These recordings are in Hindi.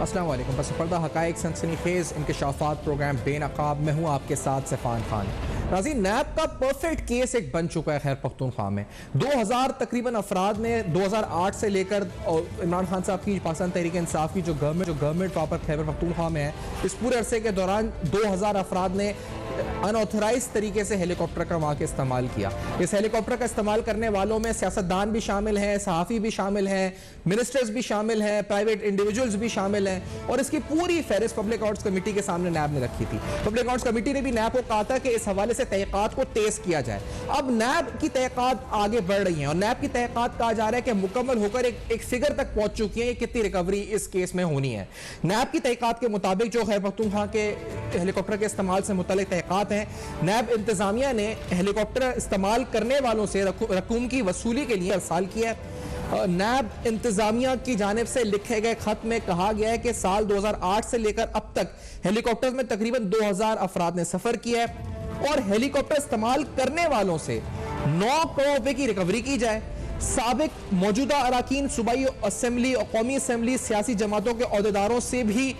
अस्सलाम वालेकुम। बस पर्दा हक़ाइक़ सनसनीखेज़ इंकशाफ़ात प्रोग्राम बेनकाब में हूँ आपके साथ सिफ़ान खान। नाज़रीन, नैब का परफेक्ट केस एक बन चुका है खैबर पख्तूनख्वा में। 2000 तकरीबन अफराद ने 2008 से लेकर इमरान खान साहब की पाकिस्तान तहरीक इंसाफ की जो गवर्नमेंट प्रॉपर खैबर पख्तूनख्वा में है, इस पूरे अरसे के दौरान 2000 अफराद ने अनऑथराइज तरीके से हेलीकॉप्टर का वहाँ के इस्तेमाल किया। इस हेलीकॉप्टर का इस्तेमाल करने वालों में सियासतदान भी शामिल हैं, सहाफ़ी भी शामिल हैं, मिनिस्टर्स भी शामिल हैं, प्राइवेट इंडिविजुअल्स भी शामिल हैं, और इसकी पूरी फहरिस्त पब्लिक अकाउंट्स कमेटी के सामने नैब ने रखी थी। पब्लिक अकाउंट्स कमेटी ने भी नैब को कहा था कि इस हवाले से तहक़ीक़ात को तेज किया जाए। अब नैब की तहक़ीक़ात आगे बढ़ रही हैं और नैब की तहक़ीक़ात कहा जा रहा है कि मुकम्मल होकर एक फिगर तक पहुंच चुकी है कितनी रिकवरी इस केस में होनी है। नैब की तहक़ीक़ात के मुताबिक जो खैबर पख्तूनख्वा के हेलीकॉप्टर के इस्तेमाल से मुतल्लिक़ तहक़ीक़ात हैं, नैब इंतजामिया ने हेलीकॉप्टर इस्तेमाल करने वालों से रकूम की वसूली के लिए अरसाल किया है। नैब इंतजामिया की जानिब से लिखे गए खत में कहा गया है कि साल 2008 से लेकर अब तक हेलीकॉप्टर में तकरीबन 2000 अफराद ने सफर किया है और हेलीकॉप्टर इस्तेमाल करने वालों से 9 करोड़ रुपए की रिकवरी की जाए। साबिक मौजूदा अराकीन सूबाई असेंबली और कौमी असेंबली सियासी जमातों के अहदेदारों से भी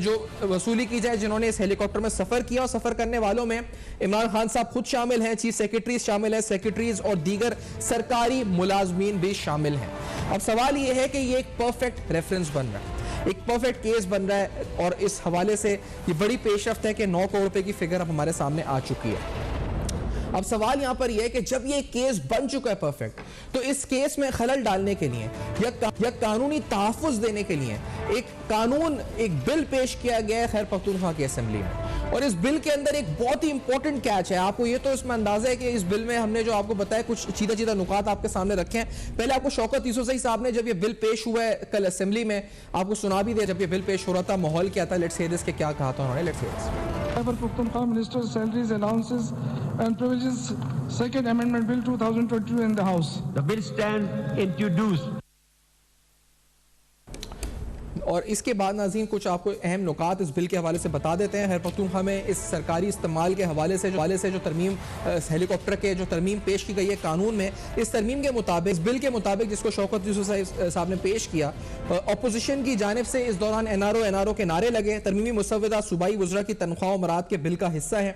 जो वसूली की जाए जिन्होंने इस हेलीकॉप्टर में सफर किया, और सफर करने वालों में इमरान खान साहब खुद शामिल हैं, चीफ सेक्रेटरीज शामिल हैं, सेक्रेटरीज और दीगर सरकारी मुलाजमीन भी शामिल हैं। अब सवाल यह है कि ये एक परफेक्ट रेफरेंस बन रहा है, एक परफेक्ट केस बन रहा है, और इस हवाले से ये बड़ी पेशरफ्त है कि 9 करोड़ रुपए की फिगर अब हमारे सामने आ चुकी है। अब सवाल यहां पर यह है कि जब ये केस बन चुका है परफेक्ट, तो इस केस में खलल डालने के लिए या कानूनी तहफ़्फ़ुज़ देने के लिए एक बिल पेश किया गया है खैबर पख्तूनख्वा की असेंबली में, और इस बिल के अंदर एक बहुत ही इंपॉर्टेंट कैच है। आपको ये तो इसमें अंदाजा है कि इस बिल में हमने जो आपको बताया कुछ सीधा नुकात आपके सामने रखे हैं। पहले आपको शौकत यूसुफ़ज़ई साहब ने जब ये बिल पेश हुआ है कल असेंबली में, आपको सुना भी दिया जब ये बिल पेश हो रहा था, माहौल क्या था। लेट्स हियर दिस, क्या कहा था उन्होंने। Let's hear this. Khyber Pakhtunkhwa Minister Salaries, Allowances and Privileges Second Amendment Bill 2022 in the House. The bill stand introduced. और इसके बाद नाज़रीन कुछ आपको अहम नुकात इस बिल के हवाले से बता देते हैं। खैबर पख्तूनख्वा में इस सरकारी इस्तेमाल के हवाले से जो तरमीम हेलीकॉप्टर के जो तरमीम पेश की गई है कानून में, इस तरमीम के मुताबिक, इस बिल के मुताबिक जिसको शौकत यूसुफ़ साहब ने पेश किया, अपोजिशन की जानिब से इस दौरान एनआरओ के नारे लगे। तरमीमी मुसव्वदा सूबाई वज़रा की तनख्वाह और मराद के बिल का हिस्सा है।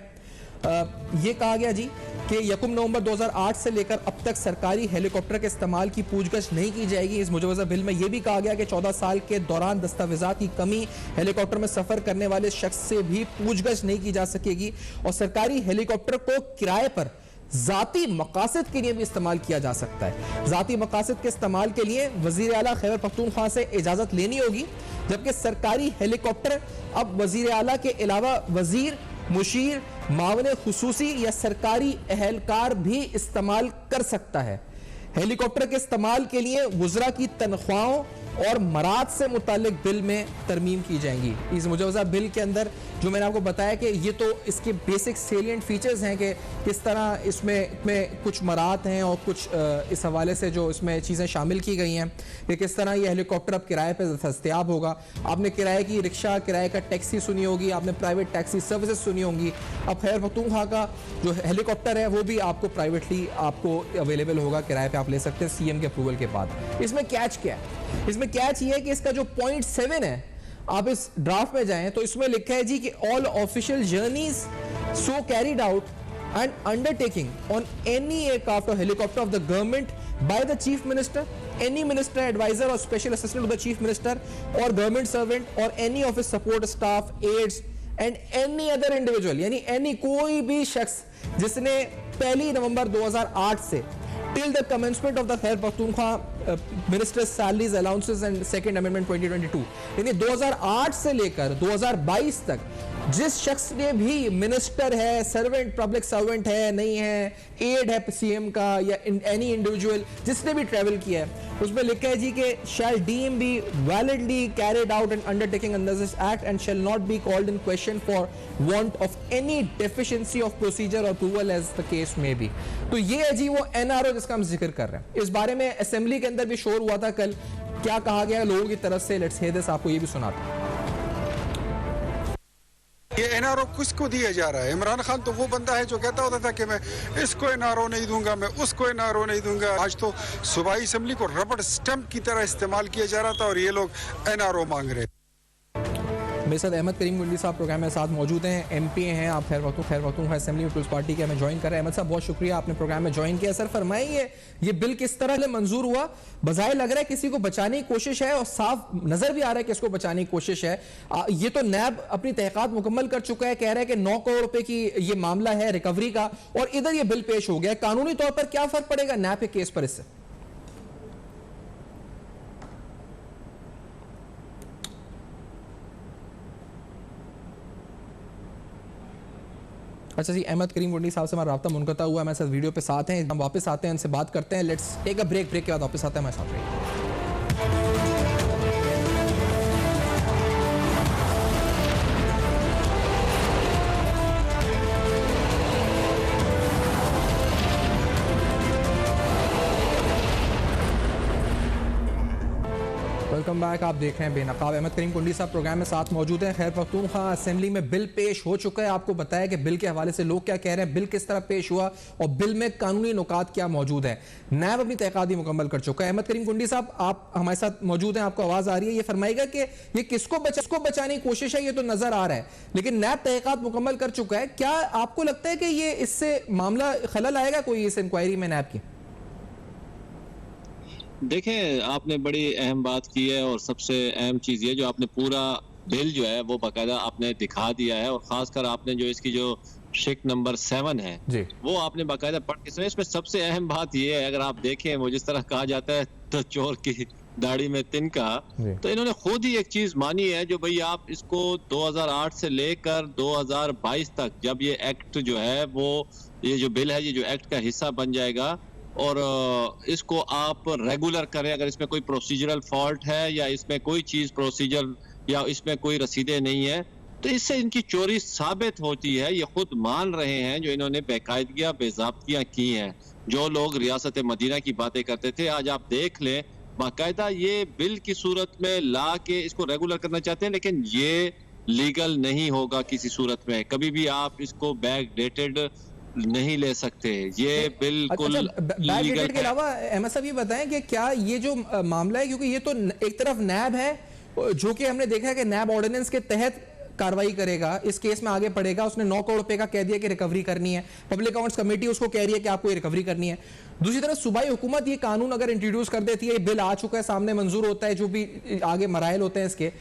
ये कहा गया जी कि 1 नवंबर 2008 से लेकर अब तक सरकारी हेलीकॉप्टर के इस्तेमाल की पूछगछ नहीं की जाएगी। इस मुजवज़ा बिल में यह भी कहा गया कि 14 साल के दौरान दस्तावेज़ात की कमी, हेलीकॉप्टर में सफ़र करने वाले शख्स से भी पूछगछ नहीं की जा सकेगी, और सरकारी हेलीकॉप्टर को किराए पर ज़ाती मकासद के लिए भी इस्तेमाल किया जा सकता है। ज़ाती मकासद के इस्तेमाल के लिए वज़ीर आला खैबर पख्तूनख्वा से इजाज़त लेनी होगी, जबकि सरकारी हेलीकॉप्टर अब वज़ीर आला के अलावा वज़ीर, मुशीर, मावने खुसूसी या सरकारी एहलकार भी इस्तेमाल कर सकता है। हेलीकॉप्टर के इस्तेमाल के लिए वज़रा की तनख्वाहों और मराद से मुतालिक बिल में तरमीम की जाएंगी। इस मुजवज़ा बिल के अंदर जो मैंने आपको बताया कि ये तो इसके बेसिक सेलिएंट फीचर्स हैं कि किस तरह इसमें कुछ मराद हैं और कुछ इस हवाले से जो इसमें चीज़ें शामिल की गई हैं कि किस तरह ये हेलीकॉप्टर अब किराए पर दस्तयाब होगा। आपने किराए की रिक्शा, किराए का टैक्सी सुनी होगी, आपने प्राइवेट टैक्सी सर्विसेज सुनी होंगी। अब खैबर पख्तूनख्वा का जो हेलीकॉप्टर है वो भी आपको प्राइवेटली आपको अवेलेबल होगा, किराए पर आप ले सकते हैं सीएम के अप्रूवल के बाद। इसमें कैच क्या है? इसमें कैच ये है कि इसका जो पॉइंट 7 है, आप इस ड्राफ्ट में जाएं तो इसमें लिखा है जी कि all official journeys so carried out and undertaking on any aircraft और helicopter of the government by the chief minister, any minister adviser और special assistant of the chief minister और गवर्नमेंट सर्वेंट और any of his support staff, aides and any other individual, यानी एनी कोई भी शख्स जिसने 1 नवंबर 2008 से till the commencement of the Khyber Pakhtunkhwa Minister's Salaries, Allowances and Second Amendment 2022, यानी 2008 से लेकर 2022 तक जिस शख्स ने भी मिनिस्टर है, सर्वेंट, पब्लिक सर्वेंट है, नहीं है, एड है सीएम का या एनी इंडिविजुअल जिसने भी ट्रैवल किया है, उसमें लिखा है जी कि shall deem be validly carried out and undertaking under this act and shall not be called in question for want of any deficiency of procedure और approval as the case may be. तो ये है जी वो एनआरओ जिसका हम जिक्र कर रहे हैं। इस बारे में असेंबली के अंदर भी शोर हुआ था कल, क्या कहा गया लोगों की तरफ से, लेट्स हियर दिस, आपको ये भी सुनाता हूं। ये एनआरओ किसको दिया जा रहा है? इमरान खान तो वो बंदा है जो कहता होता था कि मैं इसको एनआरओ नहीं दूंगा, मैं उसको एनआरओ नहीं दूंगा। आज तो सूबाई असेंबली को रबड़ स्टंप की तरह इस्तेमाल किया जा रहा था और ये लोग एनआरओ मांग रहे। मेरे साथ अहमद करीम गुंडी साहब प्रोग्राम में साथ मौजूद हैं, MP हैं आप, खैर वक्त असेंबली में पीपल्स पार्टी के हमें ज्वाइन कर रहे हैं। अहमद साहब बहुत शुक्रिया आपने प्रोग्राम में ज्वाइन किया। सर फरमाइए ये बिल किस तरह मंजूर हुआ? बजाय लग रहा है किसी को बचाने की कोशिश है और साफ नजर भी आ रहा है कि इसको बचाने की कोशिश है। ये तो नैब अपनी तहकीकात मुकम्मल कर चुका है, कह रहा है कि 9 करोड़ रुपए की ये मामला है रिकवरी का, और इधर ये बिल पेश हो गया। कानूनी तौर पर क्या फर्क पड़ेगा नैब के केस पर इससे? अच्छा जी, अहमद करीम गुंडी साहब से हमारा राब्ता मुनक़ता हुआ, हमारे साथ वीडियो पे साथ हैं, हम वापस आते हैं, इनसे बात करते हैं। लेट्स टेक अ ब्रेक के बाद वापस आते हैं हमारे साथ रहिए। वेलकम बैक, आप देख रहे हैं बेनकाब। अहमद करीम कुंडी साहब प्रोग्राम में साथ मौजूद हैं। खैर पख्तूनख्वा असेंबली में बिल पेश हो चुका है, आपको बताया कि बिल के हवाले से लोग क्या कह रहे हैं, बिल किस तरह पेश हुआ और बिल में कानूनी नुकात क्या मौजूद है। नैब अपनी तहकीकात मुकम्मल कर चुका है। अहमद करीम कुंडी साहब आप हमारे साथ मौजूद हैं, आपको आवाज आ रही है, ये फरमाएगा कि ये किसको बचाने की कोशिश है, ये तो नजर आ रहा है, लेकिन नैब तहकीकात मुकम्मल कर चुका है। क्या आपको लगता है कि ये इससे मामला खलल आएगा कोई इस इंक्वायरी में नैब की? देखें, आपने बड़ी अहम बात की है और सबसे अहम चीज़ ये जो आपने पूरा बिल जो है वो बाकायदा आपने दिखा दिया है, और ख़ासकर आपने जो इसकी जो शिक नंबर 7 है जी, वो आपने बाकायदा पढ़ के सुना। इसमें सबसे अहम बात ये है, अगर आप देखें वो जिस तरह कहा जाता है तो चोर की दाढ़ी में तिनका, तो इन्होंने खुद ही एक चीज़ मानी है जो भाई आप इसको 2008 से लेकर 2022 तक, जब ये एक्ट जो है वो ये जो बिल है ये जो एक्ट का हिस्सा बन जाएगा, और इसको आप रेगुलर करें। अगर इसमें कोई प्रोसीजरल फॉल्ट है या इसमें कोई चीज़ प्रोसीजर या इसमें कोई रसीदें नहीं है, तो इससे इनकी चोरी साबित होती है। ये खुद मान रहे हैं जो इन्होंने बेकायदगियां बेज़ाब्तियां की हैं। जो लोग रियासत मदीना की बातें करते थे, आज आप देख लें बाकायदा ये बिल की सूरत में ला के इसको रेगुलर करना चाहते हैं, लेकिन ये लीगल नहीं होगा किसी सूरत में। कभी भी आप इसको बैक डेटेड नहीं ले सकते, ये बिल्कुल बैकडेटेड के अलावा अहमद साहब ये बताएं कि क्या ये जो मामला है, क्योंकि ये तो एक तरफ नैब है जो कि हमने देखा है कि नैब ऑर्डिनेंस के तहत कार्रवाई करेगा, इस केस में आगे पड़ेगा, उसने 9 करोड़ रुपए का कह दिया कि रिकवरी करनी है, पब्लिक अकाउंट्स कमेटी उसको कह रही है कि आपको ये रिकवरी करनी है। दूसरी तरफ सूबाई हुकूमत ये कानून अगर इंट्रोड्यूस कर देती है, ये बिल आ चुका है सामने, मंजूर होता है, जो भी आगे मराइल होते हैं इसके,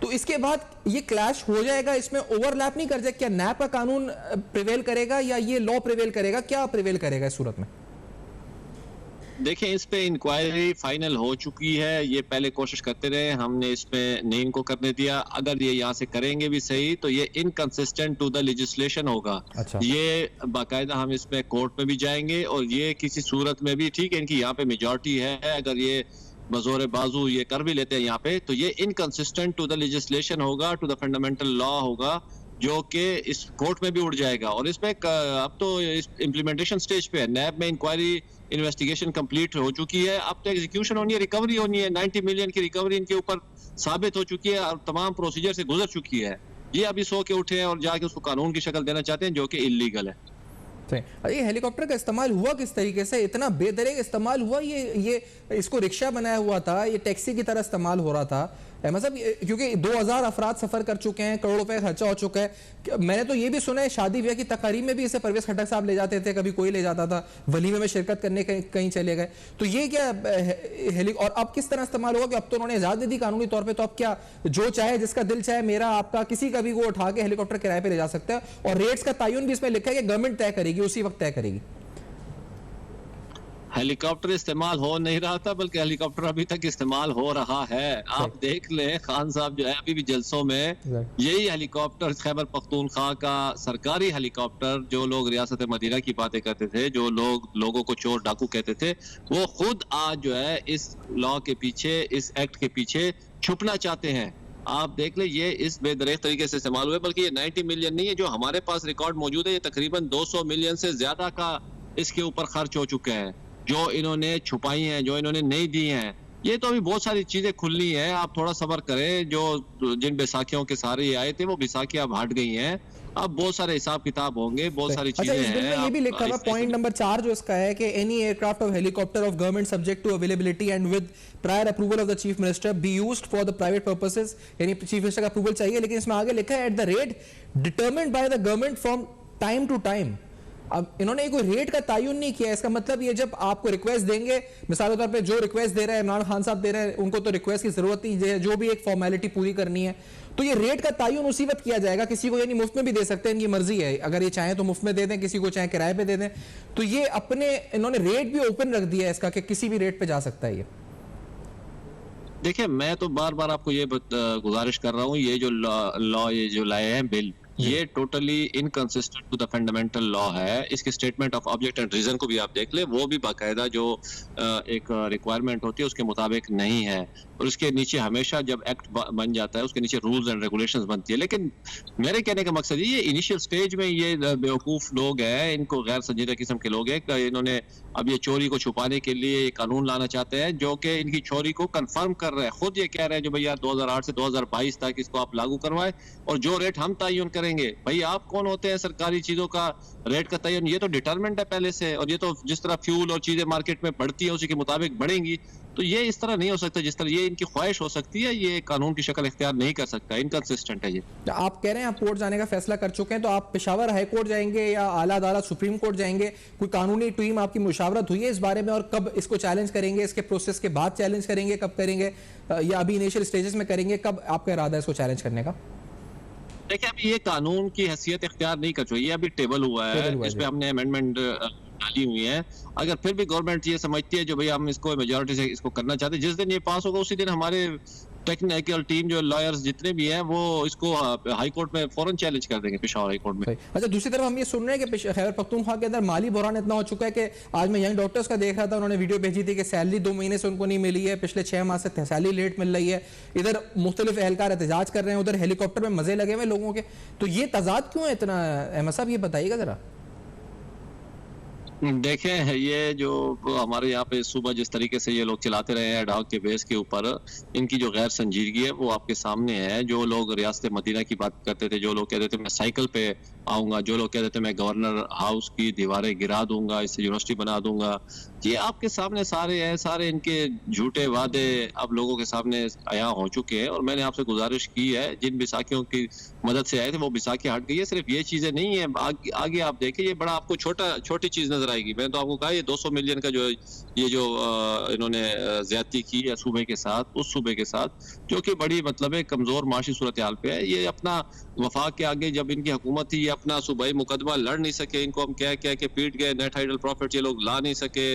तो इसके बाद ये क्लैश हो जाएगा, इसमें ओवरलैप नहीं कर जाएगा। क्या नैब का कानून प्रिवेल करेगा या ये लॉ प्रिवेल करेगा? क्या प्रिवेल करेगा इस सूरत में? देखें, इस पे इंक्वायरी फाइनल हो चुकी है। ये पहले कोशिश करते रहे, हमने इसमें नहीं इनको करने दिया। अगर ये यहाँ से करेंगे भी सही तो ये इनकंसिस्टेंट टू द लेजिस्लेशन होगा। अच्छा। ये बाकायदा हम इसमें कोर्ट में भी जाएंगे, और ये किसी सूरत में भी, ठीक है इनकी यहाँ पे मेजॉरिटी है, अगर ये बजोर बाजू ये कर भी लेते हैं यहाँ पे, तो ये इनकंसिस्टेंट टू द लेजिस्लेशन होगा, टू द फंडामेंटल लॉ होगा, जो कि इस कोर्ट में भी उड़ जाएगा। और इसमें अब तो इम्प्लीमेंटेशन स्टेज पे है। नैब में इंक्वायरी इन्वेस्टिगेशन कंप्लीट हो चुकी है, अब तो एग्जीक्यूशन होनी है, रिकवरी होनी है। 90 मिलियन की रिकवरी इनके ऊपर साबित हो चुकी है और तमाम प्रोसीजर से गुजर चुकी है। ये अभी सो के उठे हैं और जाके उसको कानून की शक्ल देना चाहते हैं, जो कि इल्लीगल है। ये हेलीकॉप्टर का इस्तेमाल हुआ किस तरीके से? इतना बेदरेग इस्तेमाल हुआ, ये इसको रिक्शा बनाया हुआ था, ये टैक्सी की तरह इस्तेमाल हो रहा था। मतलब क्योंकि 2000 अफराद सफर कर चुके हैं, करोड़ रुपए खर्चा हो चुका है। मैंने तो ये भी सुना है शादी ब्याह की तकारीब में भी इसे परवेज खट्टर साहब ले जाते थे, कभी कोई ले जाता था, वलीमे में शिरकत करने कहीं चले गए। तो ये क्या और अब किस तरह इस्तेमाल होगा? कि अब तो उन्होंने इजाजत दे दी कानूनी तौर पर, तो अब क्या जो चाहे, जिसका दिल चाहे, मेरा आपका, किसी का भी वो उठा के हेलीकॉप्टर किराए पर ले जा सकता है। और रेट्स का तयन भी इसमें लिखा है कि गवर्नमेंट तय करेगी, उसी वक्त तय करेगी। हेलीकॉप्टर इस्तेमाल हो नहीं रहा था, बल्कि हेलीकॉप्टर अभी तक इस्तेमाल हो रहा है। आप देख लें, खान साहब जो है अभी भी जलसों में यही हेलीकॉप्टर, खैबर पख्तूनख्वा का सरकारी हेलीकॉप्टर, जो लोग रियासत मदीना की बातें करते थे, जो लोगों को चोर डाकू कहते थे, वो खुद आज जो है इस लॉ के पीछे, इस एक्ट के पीछे छुपना चाहते हैं। आप देख ले, ये इस बेदरेग तरीके से इस्तेमाल हुए, बल्कि ये 90 मिलियन नहीं है जो हमारे पास रिकॉर्ड मौजूद है, ये तकरीबन 200 मिलियन से ज्यादा का इसके ऊपर खर्च हो चुका है, जो इन्होंने छुपाई हैं, जो इन्होंने नहीं दी हैं। ये तो अभी बहुत सारी चीजें खुलनी है, आप थोड़ा सब्र करें। जो जिन बैसाखियों के सारे आए थे वो बैसाखियां अब हट गई हैं, अब बहुत सारे हिसाब किताब होंगे, बहुत सारी चीजें इस बिल हैं। में ये भी लिखा हुआ पॉइंट नंबर 4 जो इसका है कि एनी एयरक्राफ्ट और helicopter of government subject to availability and with prior approval of the chief minister be used for the private purposes, यानी चीफ मिनिस्टर का अप्रूवल चाहिए, लेकिन इसमें आगे लिखा है at the rate determined by the government from time to time. अब इन्होंने कोई रेट का तयन नहीं किया। इसका मतलब ये जब आपको रिक्वेस्ट देंगे, मिसाल के तौर पे जो रिक्वेस्ट दे रहे हैं इमरान खान साहब दे रहे हैं, उनको तो रिक्वेस्ट की जरूरत नहीं है, जो भी एक फॉर्मेलिटी पूरी करनी है, तो ये रेट का तयन उसी वक्त किया जाएगा। किसी को यानी मुफ्त में भी दे सकते हैं, इनकी मर्जी है, अगर ये चाहें तो मुफ्त में दे दें, किसी को चाहे किराए पे दे दें। तो ये अपने इन्होंने रेट भी ओपन रख दिया है इसका कि किसी भी रेट पे जा सकता है ये। देखिए, मैं तो बार बार आपको ये गुजारिश कर रहा हूँ, ये जो लॉ ये जो लाए हैं बिल, ये totally inconsistent to the fundamental law है। इसके statement of object and reason को भी आप देख ले, वो भी बाकायदा जो एक रिक्वायरमेंट होती है उसके मुताबिक नहीं है, और उसके नीचे हमेशा जब एक्ट बन जाता है उसके नीचे रूल्स एंड रेगुलेशंस बनती है। लेकिन मेरे कहने का मकसद ये इनिशियल स्टेज में ये बेवकूफ लोग हैं, इनको गैर संजीदा किस्म के लोग हैं, इन्होंने अब ये चोरी को छुपाने के लिए कानून लाना चाहते हैं जो कि इनकी चोरी को कंफर्म कर रहे हैं। खुद ये कह रहे हैं जो भैया 2008 से 2022 तक इसको आप लागू करवाएं और जो रेट हम तयन करेंगे। भाई आप कौन होते हैं सरकारी चीजों का रेट का तयन? ये तो डिटरमेंट है पहले से, और ये तो जिस तरह फ्यूल और चीजें मार्केट में बढ़ती है उसी के मुताबिक बढ़ेंगी। तो ये इस तरह नहीं हो सकता जिस तरह ये इनकी ख्वाहिश हो सकती है, ये कानून की शक्ल इख्तियार नहीं कर सकता, इनकंसिस्टेंट है ये। आप कह रहे हैं आप कोर्ट जाने का फैसला कर चुके हैं, तो आप पेशावर हाई कोर्ट जाएंगे या आला अदालत सुप्रीम कोर्ट जाएंगे? कोई कानूनी टीम आपकी मुशावरत हुई है इस बारे में, और कब इसको चैलेंज करेंगे? इसके प्रोसेस के बाद चैलेंज करेंगे, कब करेंगे, या अभी इनिशियल स्टेजेस में करेंगे? कब आपका इरादा है इसको चैलेंज करने का? देखिए, अभी ये कानून की हैसियत इख्तियार नहीं कर चुकी है, अभी टेबल हुआ है, इस पे हमने अमेंडमेंट डाली हुई है। अगर फिर भी गवर्नमेंट ये समझती है जो भैया हम इसको मेजॉरिटी से इसको करना चाहते हैं, जिस दिन ये पास होगा उसी दिन हमारे टेक्निकल टीम जो लॉयर्स जितने भी हैं वो इसको हाई कोर्ट में फौरन चैलेंज कर देंगे, पेशावर हाई कोर्ट में। अच्छा, दूसरी तरफ हम ये सुन रहे हैं कि खैबर पख्तूनख्वा के अंदर माली बहरान इतना हो चुका है कि आज मैं यंग डॉक्टर्स का देख रहा था, उन्होंने वीडियो भेजी थी कि सैलरी 2 महीने से उनको नहीं मिली है, पिछले 6 माह से सैलरी लेट मिल रही है, इधर मुख्तलिफ एहलकार एहतजाज कर रहे हैं, उधर हेलीकॉप्टर में मजे लगे हुए लोगों के। तो ये तजाद क्यों है इतना, अहमद साहब ये बताइएगा जरा। देखें, ये जो हमारे यहाँ पे सुबह जिस तरीके से ये लोग चलाते रहे हैं एडहॉक के बेस के ऊपर, इनकी जो गैर संजीदगी है वो आपके सामने है। जो लोग रियासत मदीना की बात करते थे, जो लोग कहते थे मैं साइकिल पे आऊंगा, जो लोग कहते थे मैं गवर्नर हाउस की दीवारें गिरा दूंगा, इससे यूनिवर्सिटी बना दूंगा, ये आपके सामने सारे हैं। सारे इनके झूठे वादे अब लोगों के सामने आया हो चुके हैं। और मैंने आपसे गुजारिश की है, जिन बैसाखियों की मदद से आए थे वो बैसाखी हट गई है। सिर्फ ये चीजें नहीं है, आगे आप देखें, ये बड़ा आपको छोटी चीज नजर आएगी। मैंने तो आपको कहा ये 200 मिलियन का जो इन्होंने ज्यादती की है सूबे के साथ, उस सूबे के साथ जो कि बड़ी मतलब है कमजोर माशी सूरत हाल पे है। ये अपना वफाक के आगे जब इनकी हुकूमत थी, ये अपना सूबाई मुकदमा लड़ नहीं सके, इनको हम कह के पीट गए, नेट हाइडल प्रॉफिट ये लोग ला नहीं सके,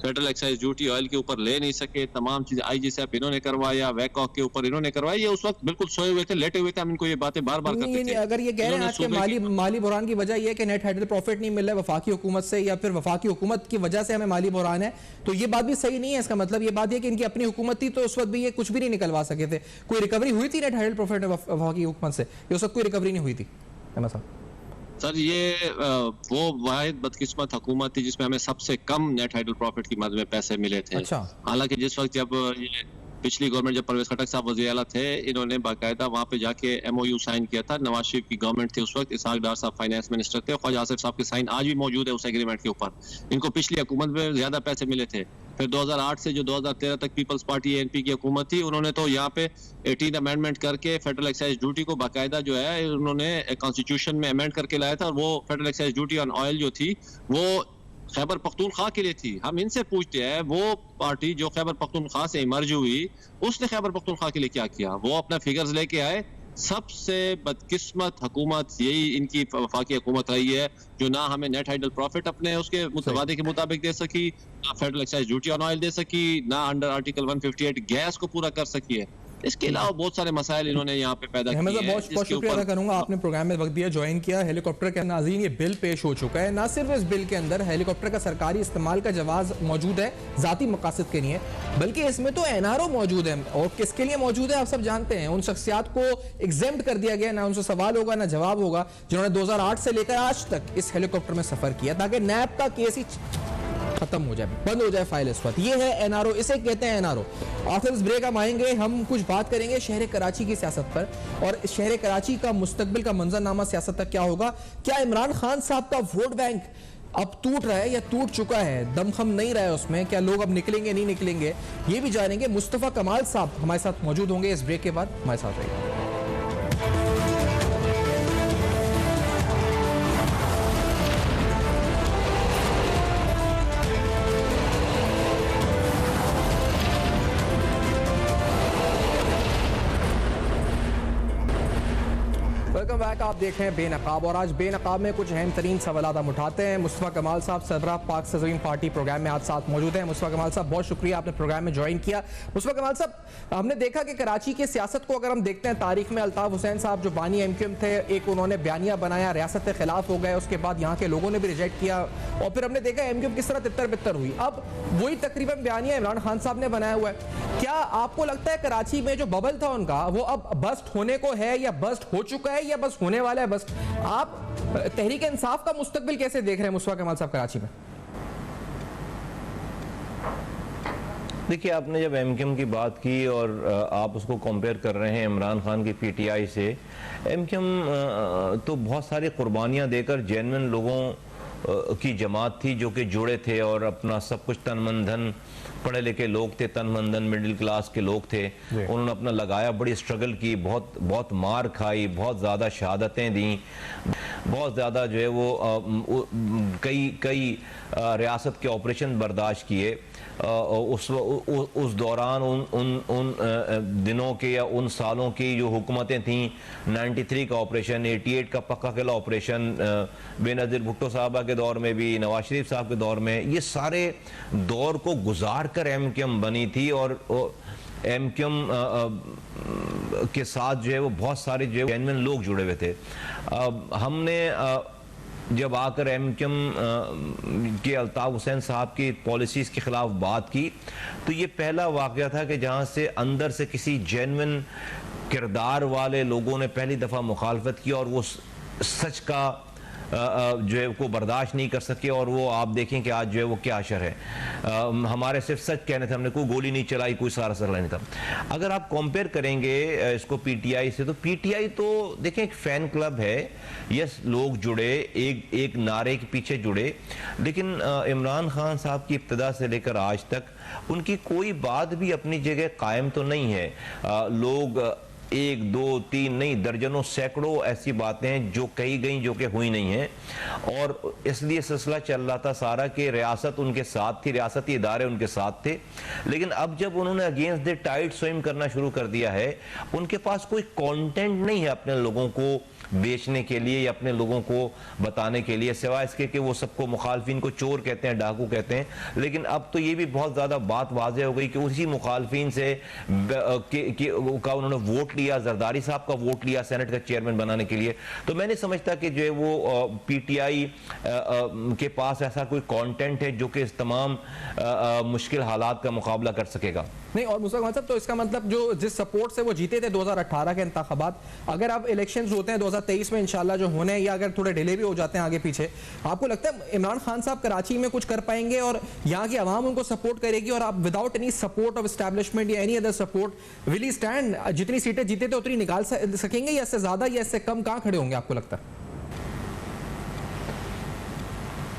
फेडरल एक्साइज ड्यूटी ऑयल के ऊपर ले नहीं सके, तमाम चीजें आईजी साहब इन्होंने करवाया, वैकॉक के ऊपर इन्होंने करवाया। ये उस वक्त बिल्कुल सोए हुए थे, लेटे हुए थे, हम इनको ये बातें बार बार करते थे। अगर ये कह रहे हैं आज के माली बहरान की वजह ये है कि नेट हाइडल प्रॉफिट नहीं मिल रहा है वफाकी हुकूमत से, या फिर वफाकी हुकूमत की वजह से हमें माली बहरान है, तो ये बात भी सही नहीं है। इसका मतलब ये बात है कि इनकी अपनी हुकूमत थी तो उस वक्त भी ये कुछ भी नहीं निकलवा सके थे। कोई रिकवरी हुई थी नेट हाइडल प्रॉफिट वफाकी हुकूमत से? उस वक्त कोई रिकवरी नहीं हुई थी सर। ये वो वाहिद बदकिस्मत हुकूमत थी जिसमें हमें सबसे कम नेट हाइडल प्रॉफिट की मद में पैसे मिले थे। अच्छा। हालांकि जिस वक्त जब ये पिछली गवर्नमेंट, जब परवेज खटक साहब वज़ीर आला थे, इन्होंने बाकायदा वहाँ पे जाके MOU साइन किया था। नवाज शरीफ की गवर्नमेंट थी उस वक्त, इसहाक डार साहब फाइनेंस मिनिस्टर थे, ख्वाजा आसिफ साहब के साइन आज भी मौजूद है उस एग्रीमेंट के ऊपर। इनको पिछली हुकूमत में ज्यादा पैसे मिले थे। फिर 2008 से जो 2013 तक पीपल्स पार्टी ANP की हुकूमत थी, उन्होंने तो यहाँ पे 18 अमेंडमेंट करके फेडरल एक्साइज ड्यूटी को बाकायदा जो है उन्होंने कॉन्स्टिट्यूशन में अमेंड करके लाया था। और वो federal excise duty on oil जो थी वो खैबर पख्तूनख्वा के लिए थी। हम इनसे पूछते हैं, वो पार्टी जो खैबर पख्तूनख्वा से इमर्ज हुई, उसने खैबर पख्तूनख्वा के लिए क्या किया? वो अपना फिगर्स लेके आए। सबसे बदकिस्मत हुकूमत यही इनकी वफाकी हुकूमत रही है, जो ना हमें नेट हाइडल प्रॉफिट अपने उसके वादे के मुताबिक दे सकी, ना federal excise duty on oil दे सकी, ना अंडर आर्टिकल 158 गैस को पूरा कर सकी है। इसके अलावा बहुत सारे मसाइल इन्होंने यहाँ पे पैदा किए हैं। बहुत शुक्रिया अदा करूंगा, आपने प्रोग्राम में वक्त दिया, ज्वाइन किया। हेलीकॉप्टर के नाज़रीन, ये बिल पेश हो चुका है। ना सिर्फ इस बिल के अंदर हेलीकॉप्टर का सरकारी इस्तेमाल का जवाज मौजूद है जाती मकासद के लिए, बल्कि इसमें तो NRO मौजूद है। और किसके लिए मौजूद है आप सब जानते हैं। उन शख्सियात को एग्जेम्प्ट कर दिया गया, ना उनसे सवाल होगा ना जवाब होगा, जिन्होंने 2008 से लेकर आज तक इस हेलीकॉप्टर में सफर किया, ताकि नैब का केस ही खत्म हो जाए, बंद हो जाए फाइल इस वक्त। ये है एनआरओ, इसे कहते हैं एनआरओ। आफ्टर दिस ब्रेक हम आएंगे, हम कुछ बात करेंगे शहर कराची की सियासत पर और शहर कराची का मुस्तकबिल का मंजरनामा सियासत तक क्या होगा। क्या इमरान खान साहब का वोट बैंक अब टूट रहा है या टूट चुका है, दमखम नहीं रहा है उसमें, क्या लोग अब निकलेंगे नहीं निकलेंगे, ये भी जानेंगे। मुस्तफा कमाल साहब हमारे साथ मौजूद होंगे इस ब्रेक के बाद, हमारे साथ रहिए। वेलकम बैक, आप देख रहे हैं बेनकाब और आज बेनकाब में कुछ अहम तरीन सवालात हम उठाते हैं। मुस्तफा कमाल साहब सरबराह पाक सज़रीन पार्टी प्रोग्राम में आज साथ मौजूद हैं। मुस्तफा कमाल साहब बहुत शुक्रिया, आपने प्रोग्राम में ज्वाइन किया। मुस्तफा कमाल साहब, हमने देखा कि कराची की सियासत को अगर हम देखते हैं तारीख में, अल्ताफ हुसैन साहब जो बानी एमक्यूएम थे, एक उन्होंने बयानिया बनाया, रियासत के खिलाफ हो गए, उसके बाद यहाँ के लोगों ने भी रिजेक्ट किया और फिर हमने देखा एमक्यूएम किस तरह तितर बितर हुई। अब वही तकरीबन बयानिया इमरान खान साहब ने बनाया हुआ है। क्या आपको लगता है कराची में जो बबल था उनका वो अब बस्ट होने को है या बस्ट हो चुका है या बस होने वाला है? बस आप तहरीक इंसाफ का मुस्तकबिल कैसे देख रहे हैं मुस्तफा कमाल साहब कराची में? देखिए, आपने जब एमक्यूएम की बात की और आप उसको कंपेयर कर रहे हैं इमरान खान की पीटीआई से, एमक्यूएम तो बहुत सारी कुर्बानियां देकर जेन्युइन लोगों की जमात थी जो कि जुड़े थे और अपना सब कुछ तन मन धन, पढ़े लिखे लोग थे, तन मन धन मिडिल क्लास के लोग थे, उन्होंने अपना लगाया, बड़ी स्ट्रगल की, बहुत मार खाई, बहुत ज़्यादा शहादतें दी, बहुत ज़्यादा जो है वो कई रियासत के ऑपरेशन बर्दाश्त किए। उस दौरान उन दिनों के या उन सालों की जो हुकूमतें थीं, 93 का ऑपरेशन, 88 का पक्का किला ऑपरेशन, बेनज़ीर भुट्टो साहबा के दौर में भी, नवाज शरीफ साहब के दौर में, ये सारे दौर को गुजार कर एमक्यूएम बनी थी और एमक्यूएम के साथ जो है वो बहुत सारे जो जेन्युइन लोग जुड़े हुए थे। हमने जब आकर एमक्यूएम के अल्ताफ हुसैन साहब की पॉलिसीज़ के ख़िलाफ़ बात की तो ये पहला वाक़या था कि जहाँ से अंदर से किसी जेन्युइन किरदार वाले लोगों ने पहली दफ़ा मुखालफत की और वो सच का जो है को बर्दाश्त नहीं कर सके और वो आप देखें कि आज जो है वो क्या असर है। हमारे सिर्फ सच कहने थे, हमने कोई गोली नहीं चलाई, कोई सारा असर नहीं था। अगर आप कंपेयर करेंगे इसको पीटीआई से, तो पीटीआई तो देखें एक फ़ैन क्लब है, यस लोग जुड़े, एक नारे के पीछे जुड़े, लेकिन इमरान खान साहब की इब्तिदा से लेकर आज तक उनकी कोई बात भी अपनी जगह कायम तो नहीं है। लोग 1, 2, 3 नहीं, दर्जनों सैकड़ों ऐसी बातें हैं जो कही गई जो कि हुई नहीं हैं और इसलिए सिलसिला चल रहा था सारा कि रियासत उनके साथ थी, रियासती इदारे उनके साथ थे। लेकिन अब जब उन्होंने अगेंस्ट द टाइड स्विम करना शुरू कर दिया है, उनके पास कोई कंटेंट नहीं है अपने लोगों को बेचने के लिए या अपने लोगों को बताने के लिए, सिवाय इसके कि वो सबको मुखालफिन को चोर कहते हैं, डाकू कहते हैं। लेकिन अब तो ये भी बहुत ज़्यादा बात वाज़ेह हो गई कि उसी मुखालफिन से का उन्होंने वोट लिया, जरदारी साहब का वोट लिया सेनेट का चेयरमैन बनाने के लिए। तो मैं नहीं समझता कि जो है वो पीटीआई के पास ऐसा कोई कंटेंट है जो कि इस तमाम मुश्किल हालात का मुकाबला कर सकेगा। नहीं, और मुस्तफा साहब तो इसका मतलब जो जिस सपोर्ट से वो जीते थे 2018 के इंतखाबात, अगर अब इलेक्शंस होते हैं 2023 में इंशाल्लाह जो होने हैं या अगर थोड़े डिले भी हो जाते हैं आगे पीछे, आपको लगता है इमरान खान साहब कराची में कुछ कर पाएंगे और यहाँ की आवाम उनको सपोर्ट करेगी और आप without any support of establishment या any other support will he stand, जितनी सीटें जीते थे उतनी निकाल सकेंगे या इससे ज्यादा या इससे कम कहाँ खड़े होंगे आपको लगता है?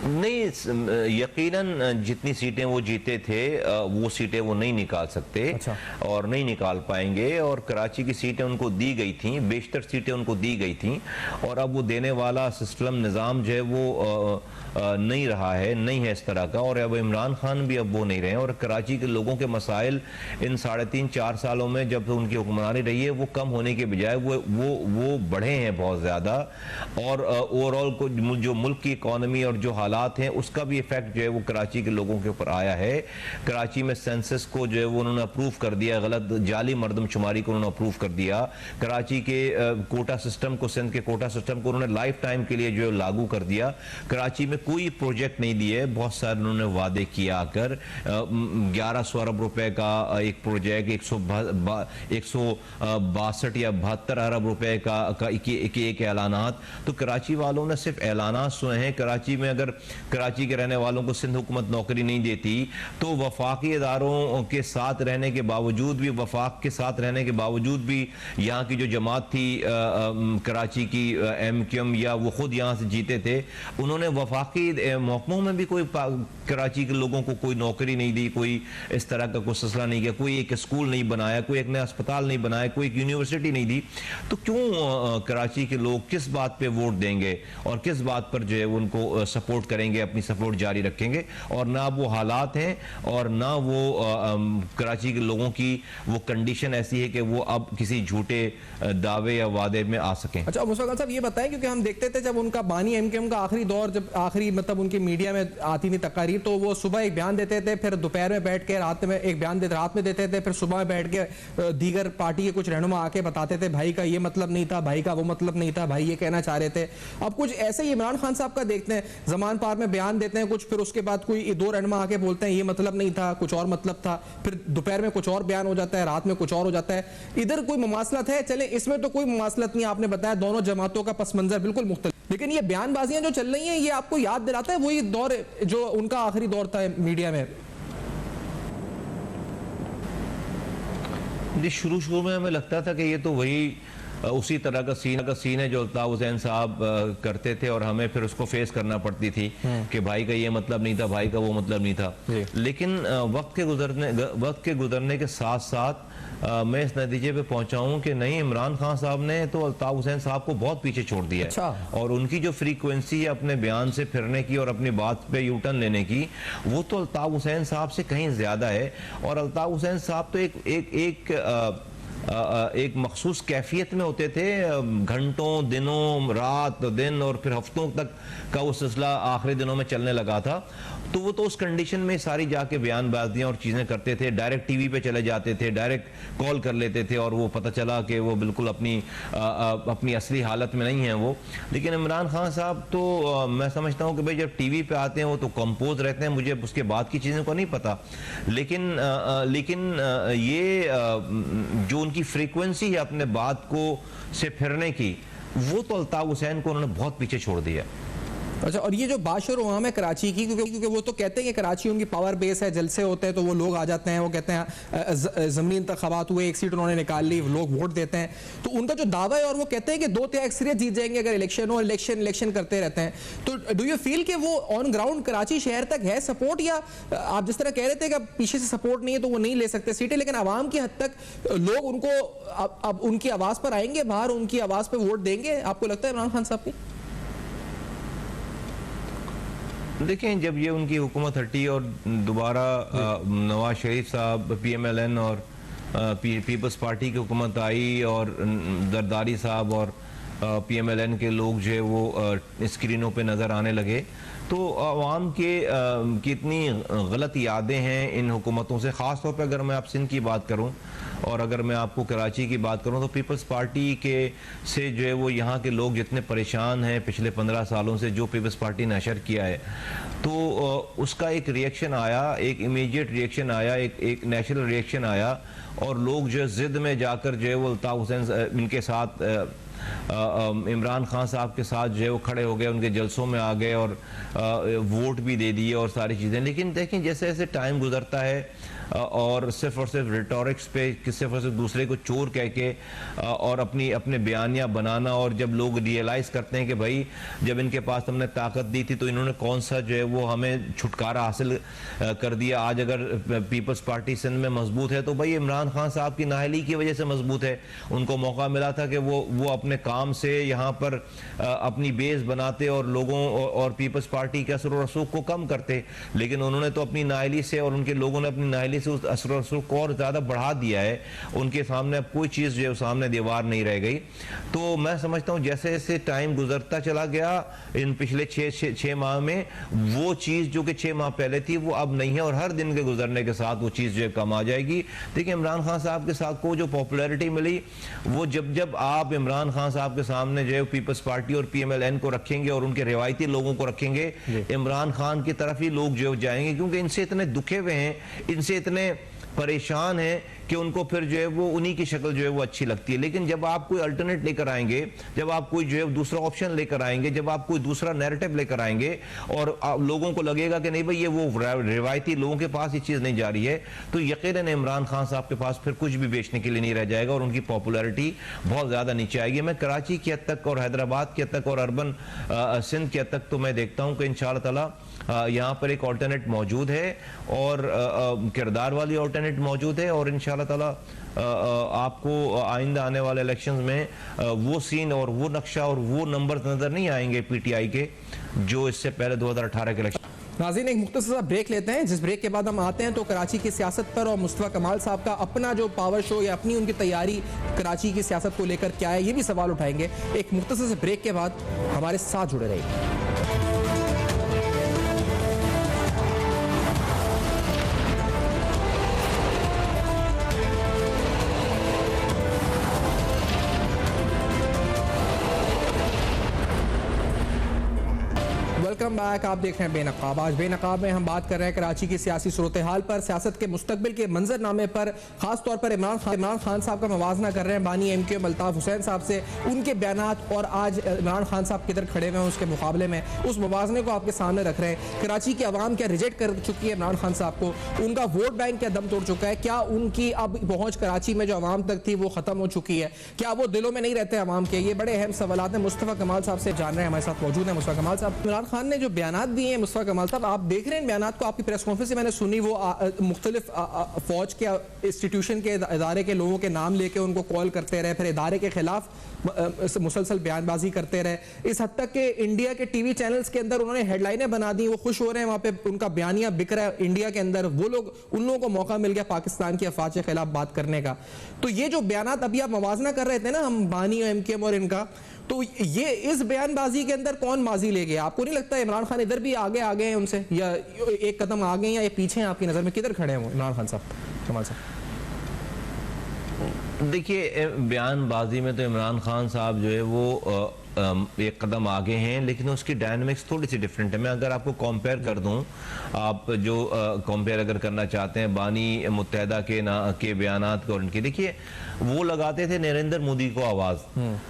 नहीं, यकीनन जितनी सीटें वो जीते थे वो सीटें वो नहीं निकाल सकते। अच्छा। और नहीं निकाल पाएंगे और कराची की सीटें उनको दी गई थी, बेशतर सीटें उनको दी गई थी और अब वो देने वाला सिस्टम निज़ाम जो है वो नहीं रहा है, नहीं है इस तरह का और अब इमरान खान भी अब वो नहीं रहे और कराची के लोगों के मसाइल इन 3.5-4 सालों में जब उनकी हुक्मरानी रही है वो कम होने के बजाय वो बढ़े हैं बहुत ज़्यादा और ओवरऑल को जो मुल्क की इकॉनमी और जो हालात हैं उसका भी इफेक्ट जो है वो कराची के लोगों के ऊपर आया है। कराची में सेंसस को जो है वो उन्होंने अप्रूव कर दिया, गलत जाली मरदमशुमारी को उन्होंने अप्रूव कर दिया। कराची के कोटा सिस्टम को, सिंध के कोटा सिस्टम को उन्होंने लाइफ टाइम के लिए जो है लागू कर दिया। कराची में कोई प्रोजेक्ट नहीं दिए। बहुत सारे उन्होंने वादे किया आकर 1100 अरब रुपए का एक प्रोजेक्ट, 162 या 72 अरब रुपए का एक ऐलानात। तो कराची वालों ने सिर्फ ऐलानात सुने हैं। कराची में अगर कराची के रहने वालों को सिंध हुकूमत नौकरी नहीं देती तो वफाकी इदारों के साथ रहने के बावजूद भी, वफाक के साथ रहने के बावजूद भी यहाँ की जो जमात थी कराची की MQM, या वो खुद यहाँ से जीते थे, उन्होंने वफाकी महकमों में भी कोई कराची के लोगों को कोई नौकरी नहीं दी, कोई इस तरह का कोई सिलसिला नहीं किया, कोई एक स्कूल नहीं बनाया, कोई एक नया अस्पताल नहीं बनाया, कोई एक यूनिवर्सिटी नहीं दी। तो क्यों कराची के लोग किस बात पे वोट देंगे और किस बात पर जो है उनको सपोर्ट करेंगे, अपनी सपोर्ट जारी रखेंगे? और ना वो हालात हैं और ना वो कराची के लोगों की वो कंडीशन ऐसी है कि वो अब किसी झूठे दावे या वादे में आ सकें। अच्छा मुस्तफा साहब, ये बताएं, क्योंकि हम देखते थे जब उनका बानी MQM का आखिरी दौर, जब आखिरी मतलब उनकी मीडिया में आती थी तकारीर, तो वो सुबह एक बयान देते थे, फिर दोपहर में बैठ के रात में एक बयान रात में देते थे, फिर सुबह में बैठ के दीगर पार्टी के कुछ रहनुमा आके बताते थे भाई का ये मतलब नहीं था, भाई का वो मतलब नहीं था, भाई ये कहना चाह रहे थे। अब कुछ ऐसे ही इमरान खान साहब का देखते हैं, जमान पार में बयान देते हैं कुछ, फिर उसके बाद कोई दो रहनुमा आके बोलते हैं ये मतलब नहीं था, कुछ और मतलब था, फिर दोपहर में कुछ और बयान हो जाता है, रात में कुछ और हो जाता है। इधर कोई मुमासलत है? चले इसमें तो कोई मुमासलत नहीं, आपने बताया दोनों जमातों का पस मंजर बिल्कुल मुख्तलिफ, लेकिन ये बयानबाजियां जो चल रही हैं ये आपको याद दिलाता है वही दौर जो उनका आखिरी दौर था मीडिया में? शुरू में हमें लगता था कि ये तो वही उसी तरह का सीन है जो अल्ताफ हुसैन साहब करते थे और हमें फिर उसको फेस करना पड़ती थी कि भाई का ये मतलब नहीं था, भाई का वो मतलब नहीं था। लेकिन वक्त के गुजरने के साथ साथ मैं इस नतीजे पे पहुंचा हूं कि नहीं, इमरान खान साहब ने तो अल्ताफ हुसैन साहब को बहुत पीछे छोड़ दिया है। और उनकी जो फ्रीक्वेंसी है अपने बयान से फिरने की और अपनी बात पे यू टर्न लेने की, वो तो अल्ताफ हुसैन साहब से कहीं ज्यादा है। और अल्ताफ हुसैन साहब तो एक मखसूस कैफियत में होते थे, घंटों, दिनों, रात, दिन और फिर हफ्तों तक का वो सिलसिला आखिरी दिनों में चलने लगा था। तो वो तो उस कंडीशन में सारी जाके बयानबाजियां और चीज़ें करते थे, डायरेक्ट टीवी पे चले जाते थे, डायरेक्ट कॉल कर लेते थे और वो पता चला कि वो बिल्कुल अपनी असली हालत में नहीं है वो। लेकिन इमरान खान साहब तो मैं समझता हूँ कि भाई जब टीवी पे आते हैं वो तो कंपोज रहते हैं, मुझे उसके बाद की चीज़ों को नहीं पता। लेकिन ये जो उनकी फ्रीक्वेंसी है अपने बात को से फिरने की, वो तो अल्ताफ हुसैन को उन्होंने बहुत पीछे छोड़ दिया। अच्छा, और ये जो बाशर उवाम है कराची की, क्योंकि वो तो कहते हैं कि कराची उनकी पावर बेस है, जलसे होते हैं तो वो लोग आ जाते हैं, वो कहते हैं ज़मीनी इंतखाबात हुए, एक सीट उन्होंने निकाल ली, लोग वोट देते हैं, तो उनका जो दावा है और वो कहते हैं कि 2/3 अक्सरियत जीत जाएंगे अगर इलेक्शन हो, इलेक्शन करते रहते हैं। तो डू यू फील कि वो ऑन ग्राउंड कराची शहर तक है सपोर्ट, या आप जिस तरह कह रहे थे कि पीछे से सपोर्ट नहीं है तो वो नहीं ले सकते सीटें, लेकिन आवाम की हद तक लोग उनको अब उनकी आवाज़ पर आएंगे, बाहर उनकी आवाज़ पर वोट देंगे, आपको लगता है इमरान खान साहब की? देखें, जब ये उनकी हुकूमत हटी और दोबारा नवाज शरीफ साहब PMLN और पीपल्स पार्टी की हुकूमत आई और जरदारी साहब और PMLN के लोग जो है वो स्क्रीनों पे नज़र आने लगे, तो आवाम के कितनी गलत यादें हैं इन हुकूमतों से। ख़ास तौर पे अगर मैं आप सिंध की बात करूं और अगर मैं आपको कराची की बात करूं, तो पीपल्स पार्टी के से जो है वो यहाँ के लोग जितने परेशान हैं पिछले 15 सालों से, जो पीपल्स पार्टी ने नशर किया है, तो उसका एक रिएक्शन आया, एक इमीडिएट रिएक्शन आया, एक नेचुरल रिएक्शन आया, और लोग जो है ज़िद में जाकर जो है वो अल्ताफ हुसैन इनके साथ इमरान खान साहब के साथ जो है वो खड़े हो गए, उनके जलसों में आ गए और वोट भी दे दिए और सारी चीज़ें। लेकिन देखें, जैसे जैसे टाइम गुजरता है और सिर्फ रिटोरिक्स पे सिर्फ दूसरे को चोर कह के और अपने बयानियाँ बनाना, और जब लोग रियलाइज़ करते हैं कि भाई जब इनके पास हमने ताकत दी थी तो इन्होंने कौन सा जो है वो हमें छुटकारा हासिल कर दिया, आज अगर पीपल्स पार्टी सिंध में मजबूत है तो भाई इमरान खान साहब की नाअहली की वजह से मजबूत है। उनको मौका मिला था कि वो अपने काम से यहाँ पर अपनी बेस बनाते और लोगों और पीपल्स पार्टी के असर और रसूख को कम करते, लेकिन उन्होंने तो अपनी नाअहली से और उनके लोगों ने अपनी नाअहली पहले से उस असर रसूल को और ज़्यादा बढ़ा दिया है, उनके सामने अब कोई चीज़ जो है सामने दीवार नहीं रह गई। तो मैं समझता हूँ जैसे जैसे टाइम गुजरता चला गया इन पिछले 6 माह में, वो चीज़ जो कि 6 माह पहले थी वो अब नहीं है, और हर दिन के गुजरने के साथ वो चीज़ जो है कम आ जाएगी। देखिए इमरान खान साहब के साथ को जो पॉपुलैरिटी मिली, वो जब आप इमरान खान साहब के सामने जो है पीपल्स पार्टी और PMLN को रखेंगे और उनके रिवायती लोगों को रखेंगे, इमरान खान की तरफ ही लोग जो जाएंगे, क्योंकि इनसे इतने दुखे हुए हैं, इनसे इतने परेशान हैं कि उनको फिर जो है वो उन्हीं की शक्ल जो है वो अच्छी लगती है। लेकिन जब आप कोई अल्टरनेट लेकर आएंगे, जब आप कोई जो है दूसरा ऑप्शन लेकर आएंगे, जब आप कोई दूसरा नैरेटिव लेकर आएंगे और लोगों को लगेगा कि नहीं भाई ये वो रिवायती लोगों के पास ये चीज़ नहीं जा रही है, तो यकीनन इमरान खान साहब के पास फिर कुछ भी बेचने के लिए नहीं रह जाएगा और उनकी पॉपुलैरिटी बहुत ज़्यादा नीचे आएगी। मैं कराची की हद तक और हैदराबाद की हद तक और अर्बन सिंध की हद तक तो मैं देखता हूँ कि इंशाअल्लाह ताला यहाँ पर एक ऑल्टरनेट मौजूद है और किरदार वाली ऑल्टरनेट मौजूद है, और इंशाअल्लाह ताला आपको आइंदा आने वाले इलेक्शंस में वो सीन और वो नक्शा और वो नंबर्स नजर नहीं आएंगे PTI के जो इससे पहले 2018 के इलेक्शन। नाज़रीन, एक मुख्तसर ब्रेक लेते हैं, जिस ब्रेक के बाद हम आते हैं तो कराची की सियासत पर और मुस्तफा कमाल साहब का अपना जो पावर शो या अपनी उनकी तैयारी कराची की सियासत को लेकर क्या है, ये भी सवाल उठाएंगे। एक मुख्तसर ब्रेक के बाद हमारे साथ जुड़े रहिए। वेलकम बैक, आप देख रहे हैं बेनकाब। आज बेनकाब में हम बात कर रहे हैं कराची की सियासी सूरत हाल पर, सियासत के मुस्तकबिल के मंजरनामे पर, खास तौर पर इमरान खान साहब का मवाजना कर रहे हैं बानी MKM अल्ताफ हुसैन साहब से, उनके बयानात और आज इमरान खान साहब किधर खड़े हुए हैं उसके मुकाबले में, उस मवाजने को आपके सामने रख रहे हैं। कराची की आवाम क्या रिजेक्ट कर चुकी है इमरान खान साहब को, उनका वोट बैंक क्या दम तोड़ चुका है, क्या उनकी अब पहुंच कराची में जो आवाम तक थी वो खत्म हो चुकी है, क्या वो दिलों में नहीं रहते आवाम के? ये बड़े अहम सवाल हैं। मुस्तफा कमाल साहब से जान रहे हैं, हमारे साथ मौजूद है मुस्तफा कमाल साहब। इमरान खान ने जो बयानात दिए हैं, मुस्तफा कमाल साहब आप देख रहे हैं बयानात को, आपकी प्रेस कॉन्फ्रेंस से मैंने सुनी, वो मुख्तलिफ फौज के इंस्टीट्यूशन के इदारे के लोगों के नाम लेके उनको कॉल करते रहे, फिर इदारे के खिलाफ मुसलसल बयानबाजी करते रहे, इस हद तक कि इंडिया के TV चैनल्स के अंदर उन्होंने हेडलाइनें बना दी, वो खुश हो रहे हैं, वहाँ पे उनका बयानिया बिक रहा है इंडिया के अंदर, वो लोग, उन लोगों को मौका मिल गया पाकिस्तान की अफवाज के खिलाफ बात करने का। तो ये जो बयानात अभी आप मवाजना कर रहे थे ना, हम बानी और MKM और इनका, तो ये इस बयानबाजी के अंदर कौन माजी ले गया? आपको नहीं लगता इमरान खान इधर भी आगे आ गए हैं उनसे, या एक कदम आगे हैं या पीछे हैं? आपकी नज़र में किधर खड़े हैं इमरान खान साहब, कमाल साहब? देखिए बयानबाजी में तो इमरान खान साहब जो है वो एक कदम आगे हैं, लेकिन उसकी डायनामिक्स थोड़ी सी डिफरेंट है। मैं अगर आपको कंपेयर कर दूं, आप जो कंपेयर अगर करना चाहते हैं बानी मुत्तहदा के बयानात को और उनके, देखिए वो लगाते थे नरेंद्र मोदी को आवाज़,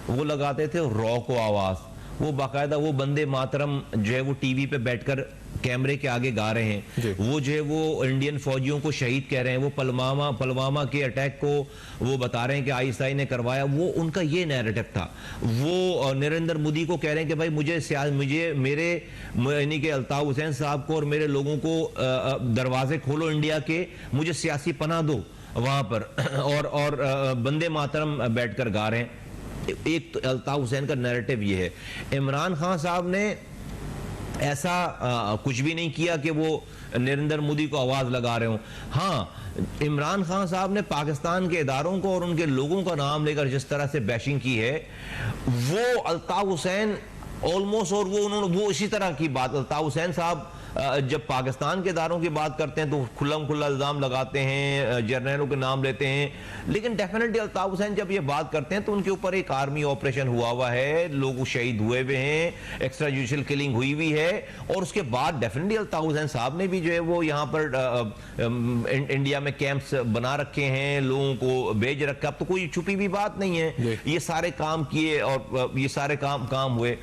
वो लगाते थे रॉ को आवाज़, वो बाकायदा वो बंदे मातरम जो है वो TV पे बैठकर कैमरे के आगे गा रहे हैं, वो जो है वो इंडियन फौजियों को शहीद कह रहे हैं, वो पुलवामा के अटैक को वो बता रहे हैं कि ISI ने करवाया, वो उनका ये नैरेटिव था। वो नरेंद्र मोदी को कह रहे हैं कि भाई मुझे मेरे यानी कि अल्ताफ हुसैन साहब को और मेरे लोगों को दरवाजे खोलो इंडिया के, मुझे सियासी पनाह दो वहां पर, और बंदे मातरम बैठकर गा रहे हैं। एक तो अल्ताफ हुसैन का नैरेटिव ये है। इमरान खान साहब ने ऐसा कुछ भी नहीं किया कि वो नरेंद्र मोदी को आवाज लगा रहे हो। हाँ, इमरान खान साहब ने पाकिस्तान के इदारों को और उनके लोगों का नाम लेकर जिस तरह से बैशिंग की है, वो अल्ताफ हुसैन ऑलमोस्ट, और वो इसी तरह की बात, अल्ताफ हुसैन साहब जब पाकिस्तान के इदारों की बात करते हैं तो खुल्लम खुल्ला इल्ज़ाम लगाते हैं, जर्नलों के नाम लेते हैं, लेकिन डेफिनेटली अल्ताफ हुसैन जब ये बात करते हैं तो उनके ऊपर एक आर्मी ऑपरेशन हुआ है, लोग शहीद हुए हुए हैं, एक्स्ट्रा जुडिशियल किलिंग हुई हुई है, और उसके बाद डेफिनेटली अल्ताफ हुसैन साहब ने भी जो है वो यहाँ पर इंडिया में कैंप्स बना रखे हैं, लोगों को भेज रखा। अब तो कोई छुपी भी बात नहीं है, ये सारे काम किए और ये सारे काम हुए,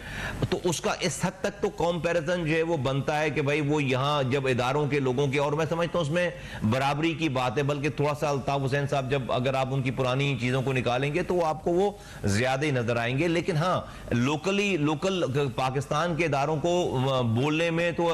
तो उसका इस हद तक तो कंपैरिजन जो है वो बनता है कि भाई वो यहाँ जब इदारों के लोगों के, और मैं समझता हूँ उसमें बराबरी की बात है, बल्कि थोड़ा सा अल्ताफ हुसैन साहब जब अगर आप उनकी पुरानी चीजों को निकालेंगे तो आपको वो ज्यादा ही नजर आएंगे। लेकिन हाँ, लोकल पाकिस्तान के इदारों को बोलने में तो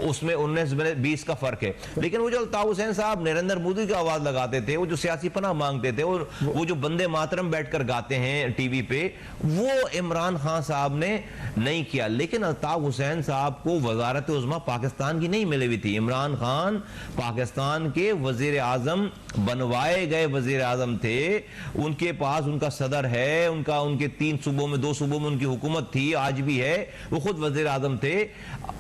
उसमें 19-20 का फर्क है। लेकिन वो जो अल्ताफ हुसैन साहब नरेंद्र मोदी की आवाज लगाते थे, वो जो सियासी पनाह मांगते थे, और वो जो बंदे मातरम बैठकर गाते हैं TV पे, वो इमरान खान साहब ने नहीं किया। लेकिन अल्ताफ हुसैन साहब को वजारत उज़्मा पाकिस्तान पाकिस्तान की नहीं मिली हुई थी। इमरान खान पाकिस्तान के वजीर आजम बनवाए गए वजीर आजम थे, उनके पास उनका सदर है, उनके 3 सूबों में 2 सूबों में उनकी हुकूमत थी, आज भी है, वो खुद वजीर आजम थे।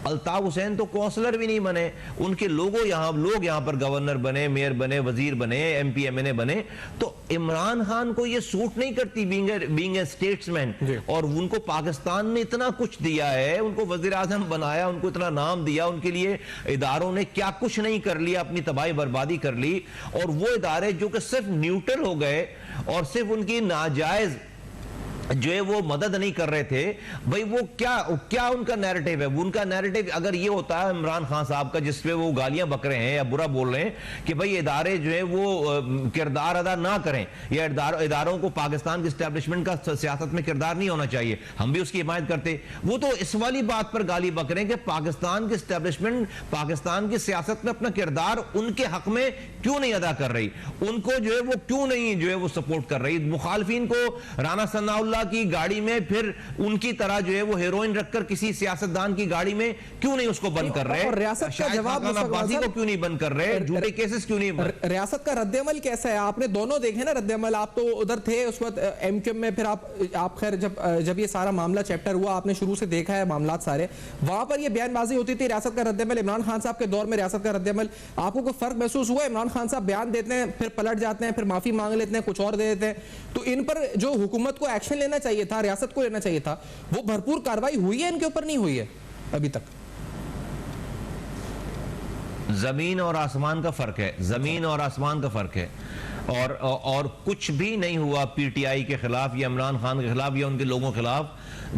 अल्ताफ हुसैन तो काउंसलर भी नहीं बने, उनके लोग यहाँ पर गवर्नर बने, मेयर बने, वजीर बने, MP MNA बने। तो इमरान खान को ये सूट नहीं करती बीइंग ए स्टेट्समैन, और उनको पाकिस्तान ने इतना कुछ दिया है, उनको वजीर आजम बनाया, उनको इतना नाम दिया, उनके लिए इदारों ने क्या कुछ नहीं कर लिया, अपनी तबाही बर्बादी कर ली। और वो इदारे जो कि सिर्फ न्यूट्रल हो गए और सिर्फ उनकी नाजायज जो है वो मदद नहीं कर रहे थे, भाई वो क्या उनका नैरेटिव है? उनका नैरेटिव अगर ये होता है इमरान खान साहब का, जिसपे वो गालियां बक रहे हैं या बुरा बोल रहे हैं कि भाई इदारे जो है वो किरदार अदा ना करें, या इदारों को पाकिस्तान की एस्टेब्लिशमेंट का सियासत में किरदार नहीं होना चाहिए, हम भी उसकी हिमायत करते। वो तो इस वाली बात पर गाली बक रहे हैं कि पाकिस्तान की एस्टेब्लिशमेंट पाकिस्तान की सियासत में अपना किरदार उनके हक में क्यों नहीं अदा कर रही, उनको जो है वो क्यों नहीं जो है वो सपोर्ट कर रही। मुखालफिन को राना सनाउल्लाह की गाड़ी में फिर उनकी तरह जो है वो हेरोइन रखकर किसी सियासतदान की गाड़ी में क्यों नहीं उसको बंद कर रहे? रियासत का जवाब को क्यों नहीं बंद कर रहे? झूठे केसेस क्यों नहीं? रियासत का रद्देअमल कैसा है? आपने दोनों देखे ना रद्देअमल, आप तो उधर थे उस वक्त MQM में, फिर आप खैर जब ये सारा मामला चैप्टर हुआ, आपने शुरू से देखा है मामलात सारे, वहां पर ये बयानबाजी होती थी रियासत का रद्देअमल। इमरान खान साहब के दौर में रियासत का रद्देअमल, आपको कोई फर्क महसूस हुआ? इमरान खान साहब बयान देते हैं, फिर पलट जाते हैं, फिर माफी मांग लेते हैं, कुछ और दे देते हैं। तो इन पर जो हुकूमत को एक्शन लेना चाहिए था, रियासत को लेना चाहिए था, वो भरपूर कार्रवाई हुई है? इनके ऊपर नहीं हुई है अभी तक। जमीन और आसमान का फर्क है, जमीन और आसमान का फर्क है। और कुछ भी नहीं हुआ PTI के खिलाफ या इमरान खान के खिलाफ या उनके लोगों के खिलाफ।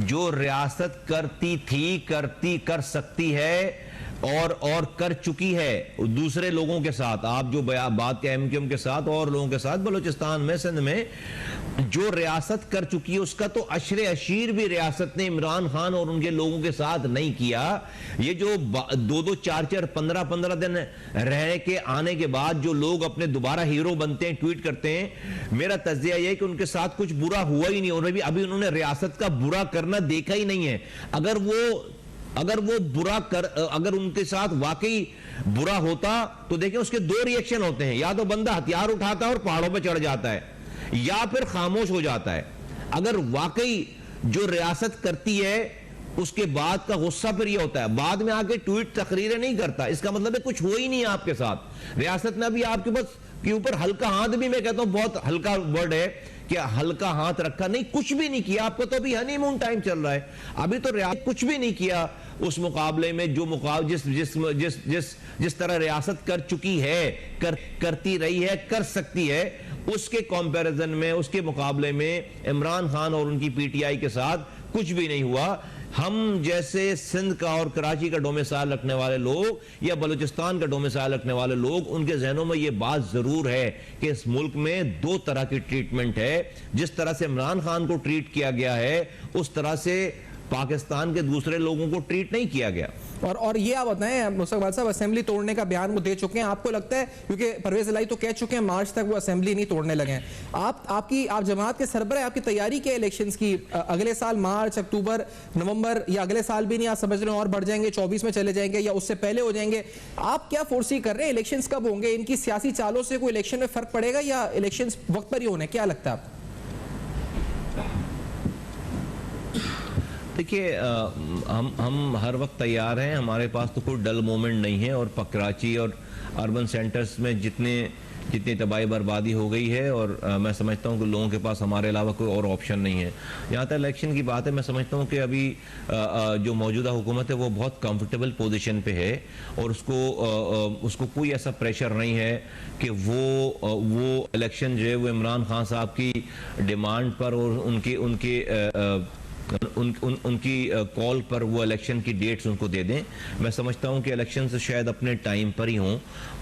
जो रियासत करती थी, कर सकती है और कर चुकी है दूसरे लोगों के साथ, आप जो बात के MQM के साथ और लोगों के साथ, बलूचिस्तान में, सिंध में जो रियासत कर चुकी है उसका तो अशरे अशीर भी रियासत ने इमरान खान और उनके लोगों के साथ नहीं किया। ये जो 2-2, 4-4, 15-15 दिन रहने के आने के बाद जो लोग अपने दोबारा हीरो बनते हैं, ट्वीट करते हैं, मेरा तज्जिया यह है कि उनके साथ कुछ बुरा हुआ ही नहीं, और अभी उन्होंने रियासत का बुरा करना देखा ही नहीं है। अगर उनके साथ वाकई बुरा होता तो देखें उसके 2 रिएक्शन होते हैं, या तो बंदा हथियार उठाता है और पहाड़ों पे चढ़ जाता है, या फिर खामोश हो जाता है। अगर वाकई जो रियासत करती है उसके बाद का गुस्सा फिर ये होता है, बाद में आके ट्वीट तकरीरें नहीं करता, इसका मतलब है कुछ हो ही नहीं है आपके साथ। रियासत ने अभी आपके बस के ऊपर हल्का हाथ, भी मैं कहता हूं बहुत हल्का वर्ड है कि हल्का हाथ रखा, नहीं कुछ भी नहीं किया। आपको तो अभी हनीमून टाइम चल रहा है, अभी तो रियासत कुछ भी नहीं किया उस मुकाबले में जो जिस तरह रियासत कर चुकी है, करती रही है, कर सकती है, उसके कंपैरिजन में, उसके मुकाबले में इमरान खान और उनकी PTI के साथ कुछ भी नहीं हुआ। हम जैसे सिंध का और कराची का डोमिसाइल रखने वाले लोग या बलूचिस्तान का डोमिसाइल रखने वाले लोग, उनके जहनों में यह बात जरूर है कि इस मुल्क में 2 तरह की ट्रीटमेंट है। जिस तरह से इमरान खान को ट्रीट किया गया है उस तरह से पाकिस्तान के दूसरे लोगों को ट्रीट नहीं किया गया। और ये आप बताएं, मुस्तफा साहब असेंबली तोड़ने का बयान वो दे चुके हैं, आपको लगता है, क्योंकि परवेज इलाही तो कह चुके हैं मार्च तक वो असेंबली नहीं तोड़ने लगे हैं, आप जमात के सरबराह, आपकी तैयारी क्या इलेक्शंस की? अगले साल मार्च, अक्टूबर, नवंबर, या अगले साल भी नहीं आप समझ रहे हो और बढ़ जाएंगे, 24 में चले जाएंगे या उससे पहले हो जाएंगे? आप क्या फोर्सी कर रहे हैं? इलेक्शंस कब होंगे? इनकी सियासी चालों से कोई इलेक्शन में फर्क पड़ेगा या इलेक्शंस वक्त पर ही होने, क्या लगता है आपको? देखिए, हम हर वक्त तैयार हैं, हमारे पास तो कोई डल मोमेंट नहीं है। और कराची और अर्बन सेंटर्स में जितनी तबाही बर्बादी हो गई है, और मैं समझता हूँ कि लोगों के पास हमारे अलावा कोई और ऑप्शन नहीं है। यहाँ तक इलेक्शन की बात है, मैं समझता हूँ कि अभी जो मौजूदा हुकूमत है वो बहुत कंफर्टेबल पोजीशन पे है, और उसको कोई ऐसा प्रेशर नहीं है कि वो इलेक्शन जो है वो इमरान खान साहब की डिमांड पर और उनकी कॉल पर वो इलेक्शन की डेट्स उनको दे दें। मैं समझता हूं कि इलेक्शन से शायद अपने टाइम पर ही हों,